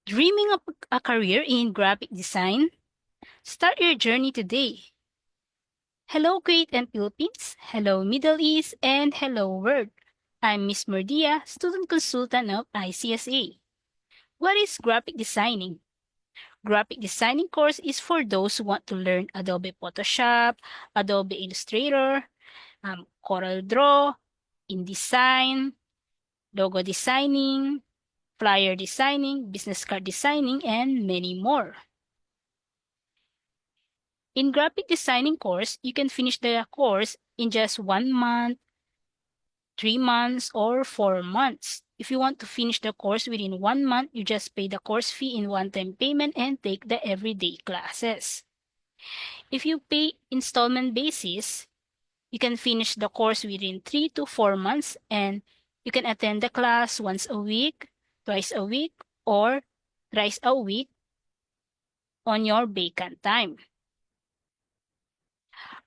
Dreaming of a career in graphic design? Start your journey today. Hello, Kuwait and Philippines. Hello, Middle East, and hello, world. I'm Miss Murdia, student consultant of ICSA. What is graphic designing? Graphic designing course is for those who want to learn Adobe Photoshop, Adobe Illustrator, CorelDRAW, InDesign, logo designing, flyer designing, business card designing, and many more. In graphic designing course, you can finish the course in just 1 month, 3 months, or 4 months. If you want to finish the course within 1 month, you just pay the course fee in one-time payment and take the everyday classes. If you pay installment basis, you can finish the course within 3 to 4 months and you can attend the class once a week, twice a week, or thrice a week on your vacant time.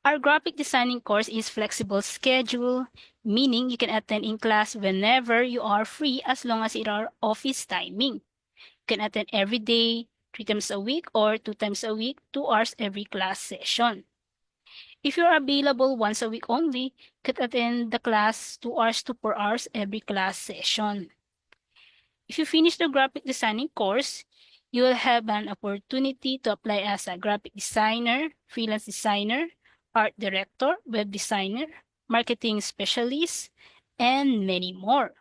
Our graphic designing course is flexible schedule, meaning you can attend in class whenever you are free as long as it are office timing. You can attend every day, 3 times a week, or 2 times a week, 2 hours every class session. If you're available once a week only, you can attend the class 2 hours to 4 hours every class session. If you finish the graphic designing course, you will have an opportunity to apply as a graphic designer, freelance designer, art director, web designer, marketing specialist, and many more.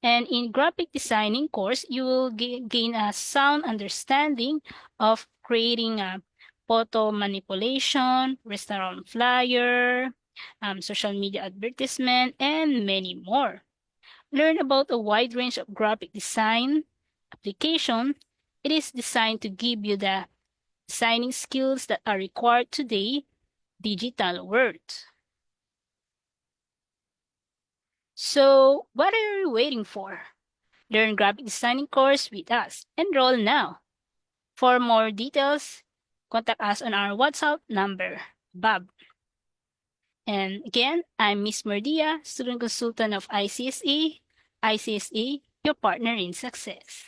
And in graphic designing course, you will gain a sound understanding of creating a photo manipulation, restaurant flyer, social media advertisement, and many more. Learn about a wide range of graphic design application. It is designed to give you the designing skills that are required today, digital world. So, what are you waiting for? Learn graphic designing course with us. Enroll now. For more details, contact us on our WhatsApp number, Bob. And again, I'm Miss Murdia, student consultant of ICSA. ICSA, your partner in success.